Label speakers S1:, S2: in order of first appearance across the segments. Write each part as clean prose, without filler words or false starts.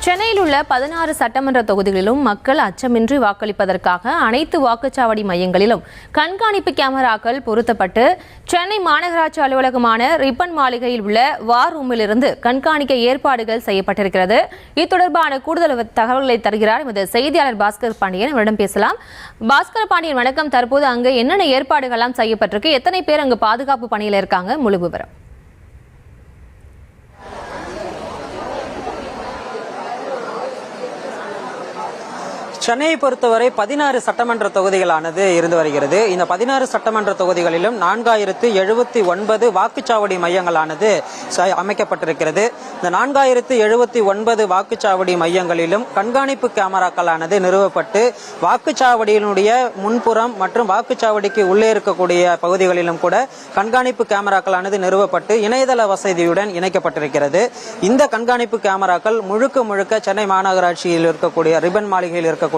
S1: சென்னையில் உள்ள 16 சட்டமன்ற தொகுதிகளிலும் மக்கள் அச்சமின்றி வாக்களிப்பதற்காக அனைத்து வாக்குச்சாவடி மையங்களிலும் கண்காணிப்பு கேமராக்கள் பொருத்தப்பட்டு சென்னை மாநகராட்சி அலுவலகமான ரிப்பன் மாளிகையில் உள்ள வார் ரூமிலிருந்து கண்காணிக்க ஏற்பாடுகள் செய்யப்பட்டிருக்கிறது. இது தொடர்பான கூடுதல் தகவல்களை தருகிறார் எமது செய்தியாளர் பாஸ்கர் பாண்டியன். அவரிடம் பேசலாம். பாஸ்கர் பாண்டியன், வணக்கம். தற்போது அங்கு என்னென்ன ஏற்பாடுகள்லாம் செய்யப்பட்டிருக்கு, எத்தனை பேர் அங்கு பாதுகாப்பு பணியில் இருக்காங்க, முழு விவரம்?
S2: சென்னையை பொறுத்தவரை 16 சட்டமன்ற தொகுதிகளானது இருந்து வருகிறது. இந்த 16 சட்டமன்ற தொகுதிகளிலும் 4079 வாக்குச்சாவடி மையங்களானது அமைக்கப்பட்டிருக்கிறது. இந்த 4079 வாக்குச்சாவடி மையங்களிலும் கண்காணிப்பு கேமராக்களானது நிறுவப்பட்டு வாக்குச்சாவடியினுடைய முன்புறம் மற்றும் வாக்குச்சாவடிக்கு உள்ளே இருக்கக்கூடிய பகுதிகளிலும் கூட கண்காணிப்பு கேமராக்களானது நிறுவப்பட்டு இணையதள வசதியுடன் இணைக்கப்பட்டிருக்கிறது. இந்த கண்காணிப்பு கேமராக்கள் முழுக்க சென்னை மாநகராட்சியில் இருக்கக்கூடிய ரிப்பன் மாளிகையில் இருக்கக்கூடிய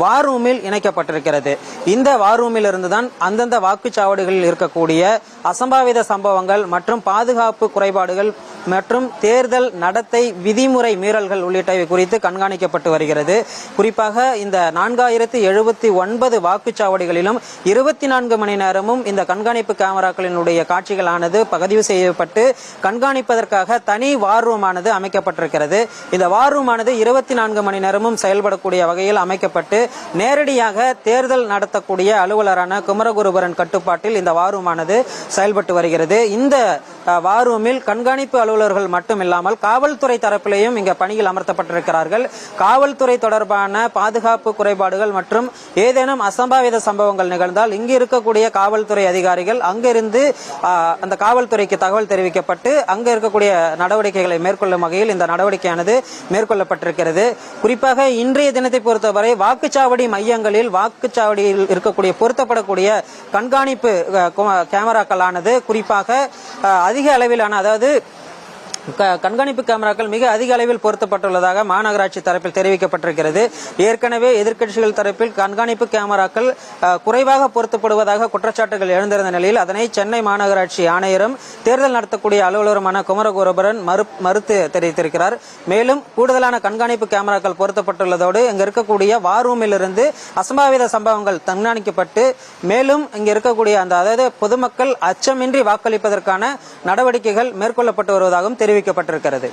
S2: வார் ரூமில் இணைக்கப்பட்டிருக்கிறது. இந்த வார் ரூமில் இருந்துதான் அந்தந்த வாக்குச்சாவடிகளில் இருக்கக்கூடிய அசம்பாவித சம்பவங்கள் மற்றும் பாதுகாப்பு குறைபாடுகள் மற்றும் தேர்தல் நடத்தை விதிமுறை மீறல்கள் உள்ளிட்டவை குறித்து கண்காணிக்கப்பட்டு வருகிறது. குறிப்பாக இந்த 4079 வாக்குச்சாவடிகளிலும் 24 மணி நேரமும் இந்த கண்காணிப்பு கேமராக்களினுடைய காட்சிகளானது பதிவு செய்யப்பட்டு கண்காணிப்பதற்காக தனி வார் ரூம் ஆனது அமைக்கப்பட்டிருக்கிறது. இந்த வார் ரூம் ஆனது 24 மணி நேரமும் செயல்படக்கூடிய வகையில் அமைக்கப்பட்டு நேரடியாக தேர்தல் நடத்தக்கூடிய அலுவலரான குமரகுருபரன் கட்டுப்பாட்டில் இந்த வார் ரூம் ஆனது செயல்பட்டு வருகிறது. இந்த வார் ரூமில் கண்காணிப்பு அலுவலர்கள் மட்டுமில்லாமல் காவல்துறை தரப்பிலேயும் இங்க பணியில் அமர்த்தப்பட்டிருக்கிறார்கள். காவல்துறை தொடர்பான பாதுகாப்பு குறைபாடுகள் மற்றும் ஏதேனும் அசம்பாவித சம்பவங்கள் நிகழ்ந்தால் இங்கு இருக்கக்கூடிய காவல்துறை அதிகாரிகள் அங்கிருந்து அந்த காவல்துறைக்கு தகவல் தெரிவிக்கப்பட்டு அங்க இருக்கக்கூடிய நடவடிக்கைகளை மேற்கொள்ளும் வகையில் இந்த நடவடிக்கையானது மேற்கொள்ளப்பட்டிருக்கிறது. குறிப்பாக இன்றைய தினத்தை பொறுத்தவரை வாக்குச்சாவடி மையங்களில் வாக்குச்சாவடியில் இருக்கக்கூடிய பொருத்தப்படக்கூடிய கண்காணிப்பு கேமராக்களானது குறிப்பாக அதிக அளவிலான, அதாவது கண்காணிப்பு கேமராக்கள் மிக அதிக அளவில் பொருத்தப்பட்டுள்ளதாக மாநகராட்சி தரப்பில் தெரிவிக்கப்பட்டிருக்கிறது. ஏற்கனவே எதிர்க்கட்சிகள் தரப்பில் கண்காணிப்பு கேமராக்கள் குறைவாக பொருத்தப்படுவதாக குற்றச்சாட்டுகள் எழுந்திருந்த நிலையில் அதனை சென்னை மாநகராட்சி ஆணையரும் தேர்தல் நடத்தக்கூடிய அலுவலருமான குமரகுருபரன் மறுத்து தெரிவித்திருக்கிறார். மேலும் கூடுதலான கண்காணிப்பு கேமராக்கள் பொருத்தப்பட்டுள்ளதோடு இங்கு இருக்கக்கூடிய வார் ரூமில் இருந்து அசம்பாவித சம்பவங்கள் கண்காணிக்கப்பட்டு மேலும் இங்கு இருக்கக்கூடிய அதாவது பொதுமக்கள் அச்சமின்றி வாக்களிப்பதற்கான நடவடிக்கைகள் மேற்கொள்ளப்பட்டு வருவதாகவும் தெரிவிக்கப்பட்டிருக்கிறது.